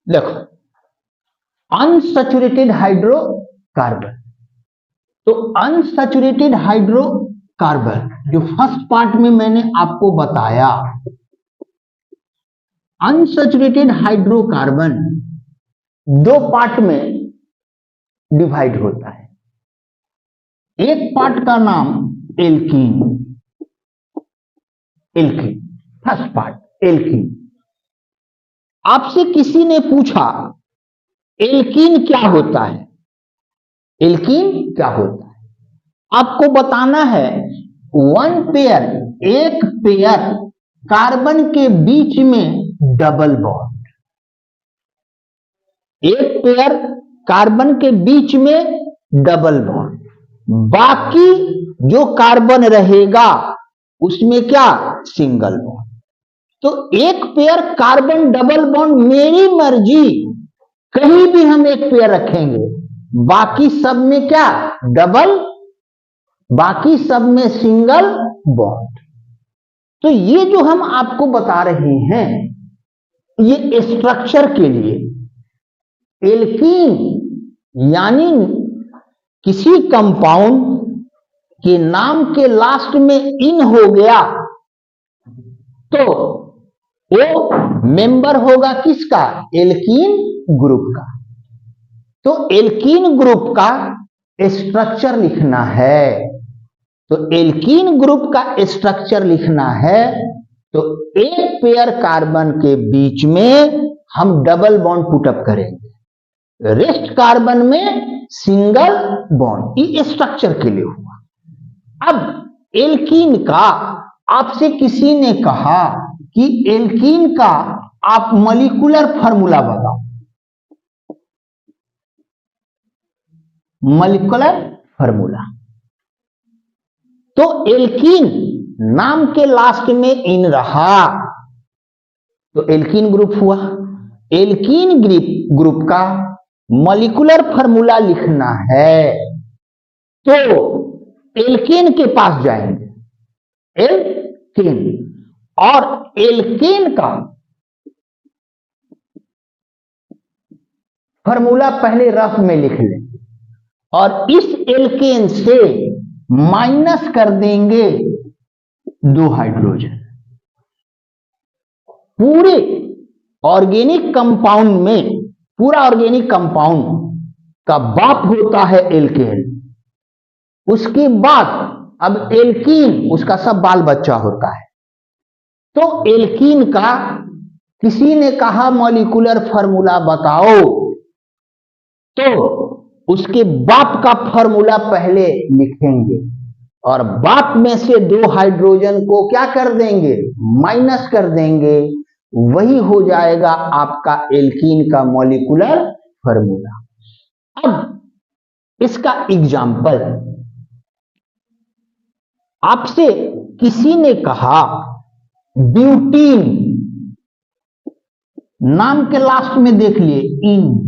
देखो, unsaturated hydrocarbon, तो unsaturated hydrocarbon जो फर्स्ट पार्ट में मैंने आपको बताया, अनसैचुरेटेड हाइड्रोकार्बन दो पार्ट में डिवाइड होता है। एक पार्ट का नाम alkene, alkene first part alkene. आपसे किसी ने पूछा एल्कीन क्या होता है, एल्कीन क्या होता है, आपको बताना है वन पेयर, एक पेयर कार्बन के बीच में डबल बॉन्ड, एक पेयर कार्बन के बीच में डबल बॉन्ड, बाकी जो कार्बन रहेगा उसमें क्या, सिंगल बॉन्ड। तो एक पेयर कार्बन डबल बॉन्ड मेरी मर्जी, कहीं भी हम एक पेयर रखेंगे, बाकी सब में क्या, डबल, बाकी सब में सिंगल बॉन्ड। तो ये जो हम आपको बता रहे हैं ये स्ट्रक्चर के लिए, एल्कीन यानी किसी कंपाउंड के नाम के लास्ट में इन हो गया तो वो मेंबर होगा किसका, एल्कीन ग्रुप का। तो एल्कीन ग्रुप का स्ट्रक्चर लिखना है, तो एल्कीन ग्रुप का स्ट्रक्चर लिखना है तो एक पेयर कार्बन के बीच में हम डबल बॉन्ड पुटअप करेंगे, रेस्ट कार्बन में सिंगल बॉन्ड। ये स्ट्रक्चर के लिए हुआ। अब एल्कीन का आपसे किसी ने कहा कि एल्कीन का आप मॉलिक्यूलर फार्मूला बताओ, मॉलिक्यूलर फार्मूला। तो एल्कीन नाम के लास्ट में इन रहा तो एल्कीन ग्रुप हुआ। एल्कीन ग्रुप का मॉलिक्यूलर फार्मूला लिखना है तो एल्केन के पास जाएंगे, एल्केन, और एल्केन का फार्मूला पहले रफ में लिख लेंगे और इस एल्केन से माइनस कर देंगे 2 हाइड्रोजन। पूरे ऑर्गेनिक कंपाउंड में, पूरा ऑर्गेनिक कंपाउंड का बाप होता है एल्केन, उसके बाद अब एल्कीन उसका सब बाल बच्चा होता है। तो एल्कीन का किसी ने कहा मॉलिक्यूलर फार्मूला बताओ तो उसके बाप का फार्मूला पहले लिखेंगे और बाप में से 2 हाइड्रोजन को क्या कर देंगे, माइनस कर देंगे, वही हो जाएगा आपका एल्कीन का मॉलिक्यूलर फार्मूला। अब इसका एग्जाम्पल, आपसे किसी ने कहा ब्यूटीन, नाम के लास्ट में देख लिए इन,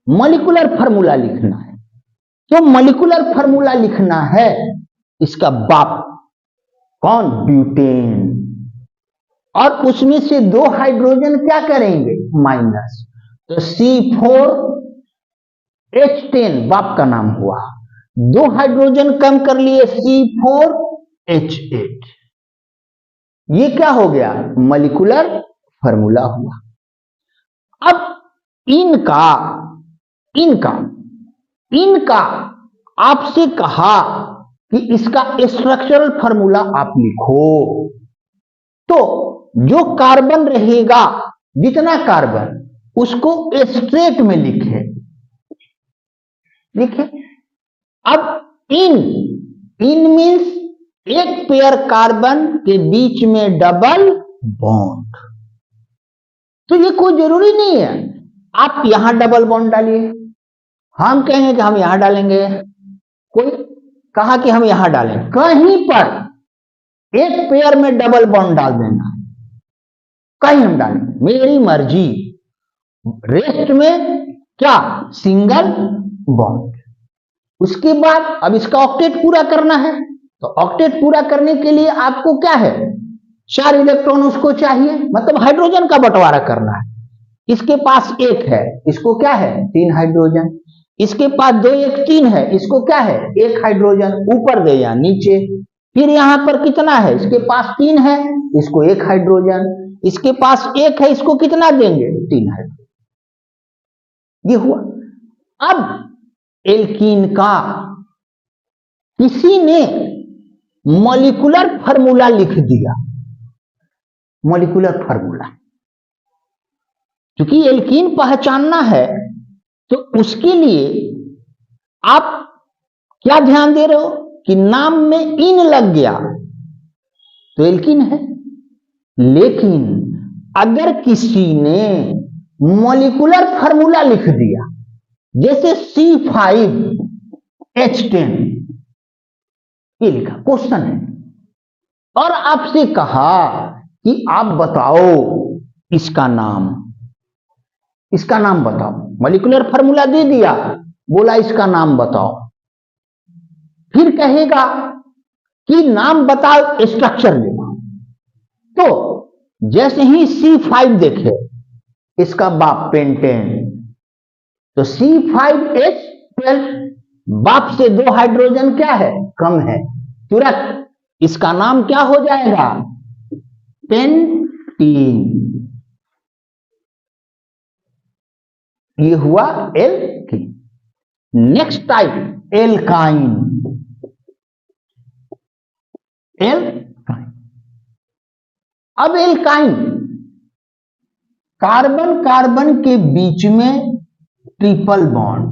मॉलिक्यूलर फार्मूला लिखना है। तो मॉलिक्यूलर फार्मूला लिखना है इसका बाप कौन, ब्यूटेन, और उसमें से 2 हाइड्रोजन क्या करेंगे, माइनस, तो C4H10 बाप का नाम हुआ, 2 हाइड्रोजन कम कर लिए C4H8, ये क्या हो गया, मॉलिक्यूलर फार्मूला हुआ। अब इनका आपसे कहा कि इसका स्ट्रक्चरल फार्मूला आप लिखो, तो जो कार्बन रहेगा, जितना कार्बन, उसको स्ट्रेट में लिखे। अब इन मीन्स एक पेयर कार्बन के बीच में डबल बॉन्ड। तो ये कोई जरूरी नहीं है आप यहां डबल बॉन्ड डालिए, हम कहेंगे कि हम यहां डालेंगे, कोई कहा कि हम यहां डालें, कहीं पर एक पेयर में डबल बॉन्ड डाल देना, कहीं हम डालेंगे, मेरी मर्जी। रेस्ट में क्या, सिंगल बॉन्ड। उसके बाद अब इसका ऑक्टेट पूरा करना है, तो ऑक्टेट पूरा करने के लिए आपको क्या है, 4 इलेक्ट्रॉन उसको चाहिए, मतलब हाइड्रोजन का बंटवारा करना है। इसके पास एक है, इसको क्या है 3 हाइड्रोजन। इसके पास 2 1 3 है, इसको क्या है 1 हाइड्रोजन। ऊपर दे या नीचे। फिर यहां पर कितना है, इसके पास 3 है, इसको 1 हाइड्रोजन। इसके पास 1 है, इसको कितना देंगे 3 हाइड्रोजन। ये हुआ। अब एल्कीन का किसी ने मॉलिक्यूलर फार्मूला लिख दिया। मॉलिक्यूलर फार्मूला, क्योंकि एल्कीन पहचानना है तो उसके लिए आप क्या ध्यान दे रहे हो कि नाम में इन लग गया तो एल्कीन है। लेकिन अगर किसी ने मॉलिक्यूलर फार्मूला लिख दिया, जैसे C5H10, ये लिखा, क्वेश्चन है, और आपसे कहा कि आप बताओ इसका नाम बताओ। मॉलिक्यूलर फार्मूला दे दिया, बोला इसका नाम बताओ। फिर कहेगा कि नाम बताओ, स्ट्रक्चर लिखो। तो जैसे ही C5 देखे, इसका बाप पेंटेन, तो C5H12 बाप से 2 हाइड्रोजन क्या है, कम है, तुरंत इसका नाम क्या हो जाएगा, पेंटीन। ये हुआ एल्कीन। Next type alkyne. अब एल्काइन कार्बन कार्बन के बीच में ट्रिपल बॉन्ड,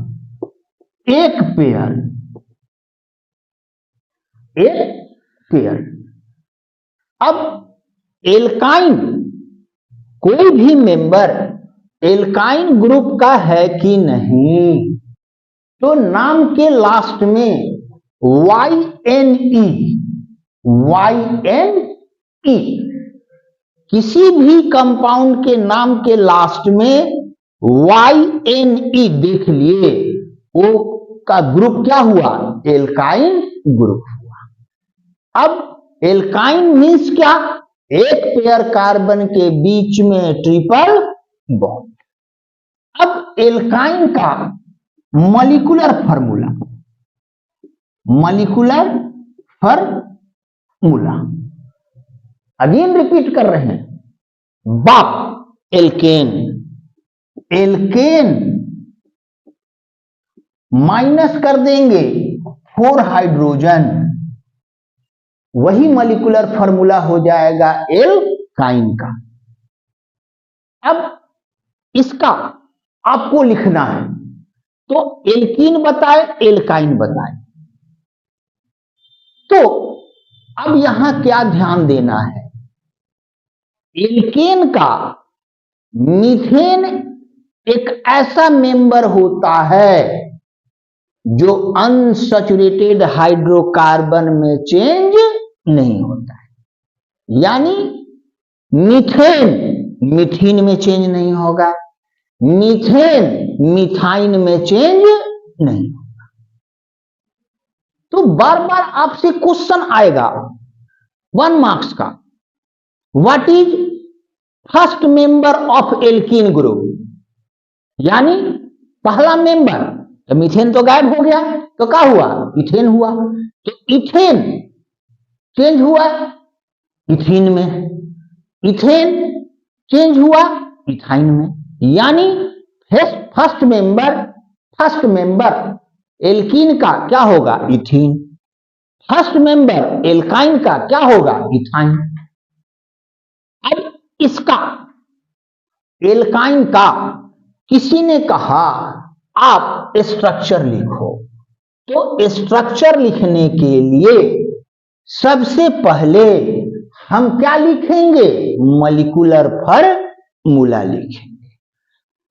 एक पेयर। अब एल्काइन कोई भी मेंबर एल्काइन ग्रुप का है कि नहीं, तो नाम के लास्ट में YNE, किसी भी कंपाउंड के नाम के लास्ट में YNE देख लिए, वो का ग्रुप क्या हुआ, एल्काइन ग्रुप हुआ। अब एल्काइन मीन्स क्या, एक पेयर कार्बन के बीच में ट्रिपल बॉन्ड। अब एल्काइन का मॉलिक्यूलर फार्मूला, अगेन रिपीट कर रहे हैं, बाप एल्केन, माइनस कर देंगे 4 हाइड्रोजन, वही मॉलिक्यूलर फार्मूला हो जाएगा एल्काइन का। अब इसका आपको लिखना है, तो एल्कीन बताए, एल्काइन बताए। तो अब यहां क्या ध्यान देना है, एल्केन का मीथेन एक ऐसा मेंबर होता है जो अनसैचुरेटेड हाइड्रोकार्बन में चेंज नहीं होता है। यानी मीथेन मीथीन में चेंज नहीं होगा, मीथेन मीथाइन में चेंज नहीं होगा। तो बार बार आपसे क्वेश्चन आएगा 1 मार्क्स का, what is first member of alkene group, यानी पहला मेंबर, तो मीथेन तो गायब हो गया, तो क्या हुआ, इथेन हुआ। तो इथेन चेंज हुआ इथीन में, इथेन चेंज हुआ इथाइन में, यानी फर्स्ट मेंबर एल्कीन का क्या होगा, इथीन। फर्स्ट मेंबर एल्काइन का क्या होगा, इथाइन। अब इसका एल्काइन का किसी ने कहा आप स्ट्रक्चर लिखो, तो स्ट्रक्चर लिखने के लिए सबसे पहले हम क्या लिखेंगे, मॉलिक्यूलर फार्मूला लिखेंगे।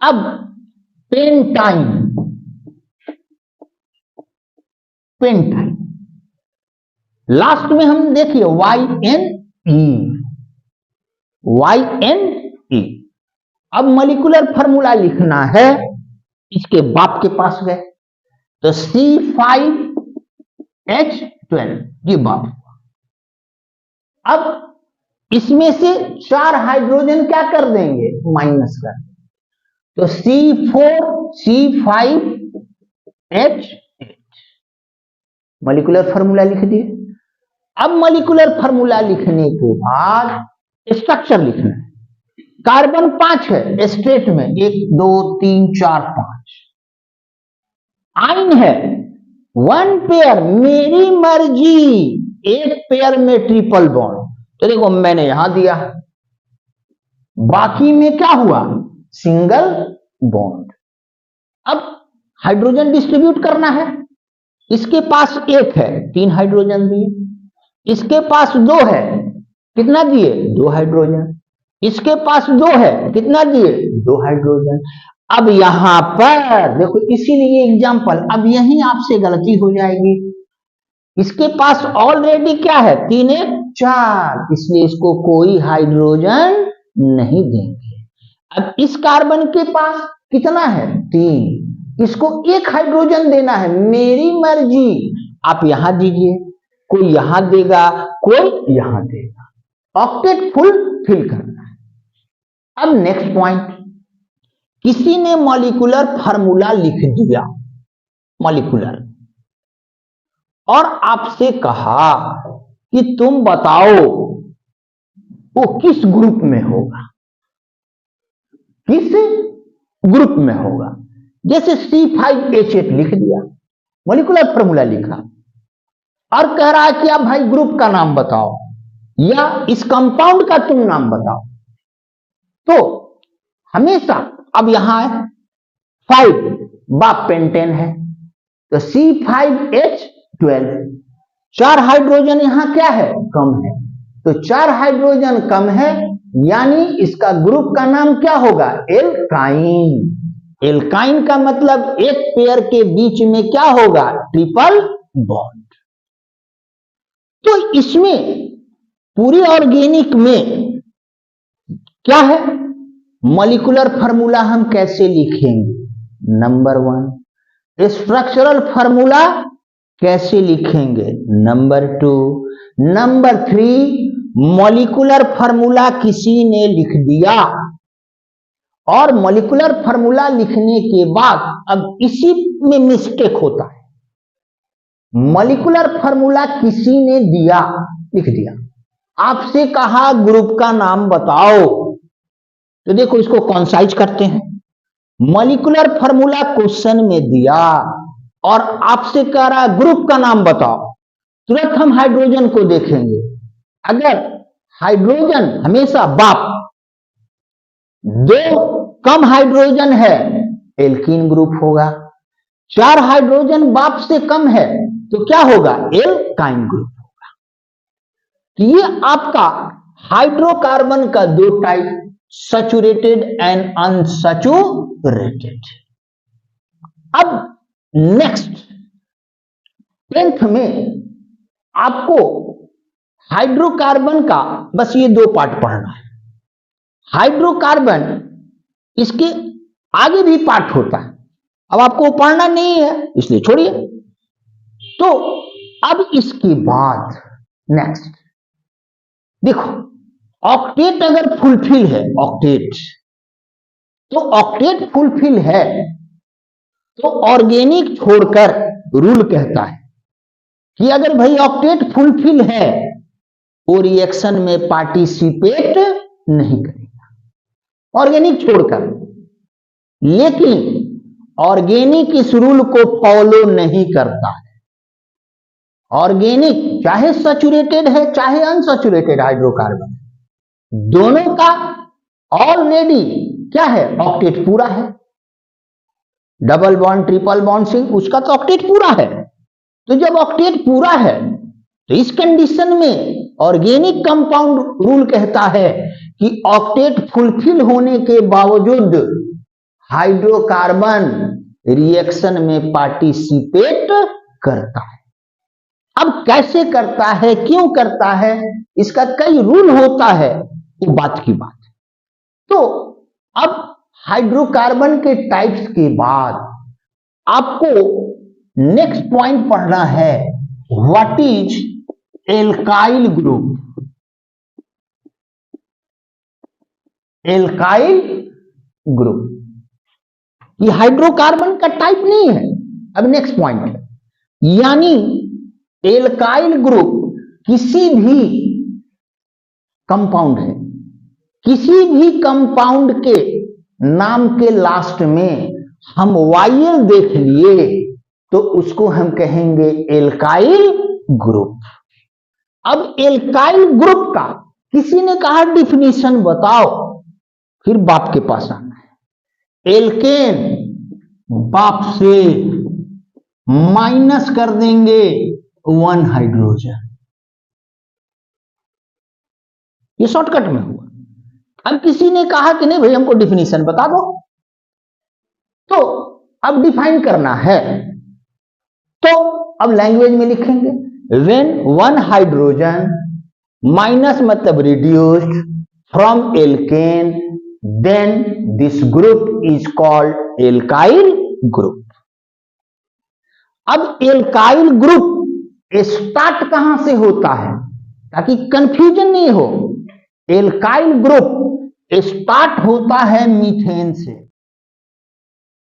अब पेंटाइन, लास्ट में हम देखिए YNE। अब मॉलिक्यूलर फार्मूला लिखना है, इसके बाप के पास गए, तो C5H12 ये बाप। अब इसमें से 4 हाइड्रोजन क्या कर देंगे, माइनस कर देंगे, तो C4C5H8 मॉलिक्यूलर फार्मूला लिख दिए। अब मॉलिक्यूलर फार्मूला लिखने के बाद स्ट्रक्चर लिखना है। कार्बन 5 है स्ट्रेट में, 1 2 3 4 5। आइन है 1 पेयर, मेरी मर्जी, 1 पेयर में ट्रिपल बॉन्ड। तो देखो मैंने यहां दिया, बाकी में क्या हुआ, सिंगल बॉन्ड। अब हाइड्रोजन डिस्ट्रीब्यूट करना है। इसके पास 1 है, 3 हाइड्रोजन दिए। इसके पास 2 है, कितना दिए, 2 हाइड्रोजन। इसके पास 2 है, कितना दिए, 2 हाइड्रोजन। अब यहां पर देखो, इसीलिए एग्जांपल, अब यहीं आपसे गलती हो जाएगी। इसके पास ऑलरेडी क्या है, 3 1 4, इसलिए इसको कोई हाइड्रोजन नहीं देंगे। अब इस कार्बन के पास कितना है, 3, इसको 1 हाइड्रोजन देना है, मेरी मर्जी, आप यहां दीजिए, कोई यहां देगा, कोई यहां देगा। ऑक्टेट फुल फिल करना है। अब नेक्स्ट पॉइंट, किसी ने मॉलिक्यूलर फार्मूला लिख दिया, मॉलिक्यूलर, और आपसे कहा कि तुम बताओ वो किस ग्रुप में होगा, किस ग्रुप में होगा। जैसे C5H8 लिख दिया, मॉलिक्यूलर फार्मूला लिखा, और कह रहा है कि आप भाई ग्रुप का नाम बताओ या इस कंपाउंड का तुम नाम बताओ। तो हमेशा, अब यहां है 5, बाप पेंटेन है, तो C5H12, 4 हाइड्रोजन यहां क्या है, कम है, तो 4 हाइड्रोजन कम है, यानी इसका ग्रुप का नाम क्या होगा, एल्काइन। एल्काइन का मतलब 1 पेयर के बीच में क्या होगा, ट्रिपल बॉन्ड। तो इसमें पूरी ऑर्गेनिक में क्या है, मॉलिक्यूलर फार्मूला हम कैसे लिखेंगे, नंबर 1। स्ट्रक्चरल फार्मूला कैसे लिखेंगे, नंबर 2। नंबर 3, मॉलिक्यूलर फार्मूला किसी ने लिख दिया, और मॉलिक्यूलर फार्मूला लिखने के बाद अब इसी में मिस्टेक होता है। मॉलिक्यूलर फार्मूला किसी ने दिया, लिख दिया, आपसे कहा ग्रुप का नाम बताओ, तो देखो इसको कॉन्साइज करते हैं। मॉलिक्यूलर फार्मूला क्वेश्चन में दिया और आपसे कह रहा है ग्रुप का नाम बताओ, तुरंत हम हाइड्रोजन को देखेंगे। अगर हाइड्रोजन हमेशा बाप, 2 कम हाइड्रोजन है, एल्कीन ग्रुप होगा। 4 हाइड्रोजन बाप से कम है, तो क्या होगा, एल्काइन ग्रुप होगा। तो ये आपका हाइड्रोकार्बन का 2 टाइप, सैचुरेटेड एंड अनसैचुरेटेड। अब नेक्स्ट 10th में आपको हाइड्रोकार्बन का बस ये 2 पार्ट पढ़ना है। हाइड्रोकार्बन, इसके आगे भी पार्ट होता है, अब आपको पढ़ना नहीं है इसलिए छोड़िए। तो अब इसके बाद नेक्स्ट देखो, ऑक्टेट अगर फुलफिल है, ऑक्टेट, तो ऑक्टेट फुलफिल है तो ऑर्गेनिक छोड़कर रूल कहता है कि अगर भाई ऑक्टेट फुलफिल है, वो रिएक्शन में पार्टिसिपेट नहीं करेगा, ऑर्गेनिक छोड़कर। लेकिन ऑर्गेनिक इस रूल को फॉलो नहीं करता है। ऑर्गेनिक चाहे सैचुरेटेड है चाहे अनसैचुरेटेड हाइड्रोकार्बन, दोनों का ऑलरेडी क्या है, ऑक्टेट पूरा है। डबल बॉन्ड, ट्रिपल बॉन्ड से उसका तो ऑक्टेट पूरा है। तो जब ऑक्टेट पूरा है तो इस कंडीशन में ऑर्गेनिक कंपाउंड रूल कहता है कि ऑक्टेट फुलफिल होने के बावजूद हाइड्रोकार्बन रिएक्शन में पार्टिसिपेट करता है। अब कैसे करता है, क्यों करता है, इसका कई रूल होता है, वो बात की बात। तो अब हाइड्रोकार्बन के टाइप्स के बाद आपको नेक्स्ट पॉइंट पढ़ना है, what is alkyl group. Alkyl group कि हाइड्रोकार्बन का टाइप नहीं है। अब नेक्स्ट पॉइंट, यानी एल्काइल ग्रुप किसी भी कंपाउंड है, किसी भी कंपाउंड के नाम के लास्ट में हम YL देख लिए तो उसको हम कहेंगे एल्काइल ग्रुप। अब एल्काइल ग्रुप का किसी ने कहा डिफिनीशन बताओ, फिर बाप के पास आना है। एल्केन बाप से माइनस कर देंगे 1 हाइड्रोजन, ये शॉर्टकट में हुआ। अब किसी ने कहा कि नहीं भाई हमको डिफिनीशन बता दो, तो अब डिफाइन करना है, तो अब लैंग्वेज में लिखेंगे व्हेन 1 हाइड्रोजन माइनस मतलब reduced from alkane then this group is called alkyl group. अब एल्काइल ग्रुप स्टार्ट कहां से होता है ताकि कंफ्यूजन नहीं हो। एल्काइल ग्रुप स्टार्ट होता है मीथेन से।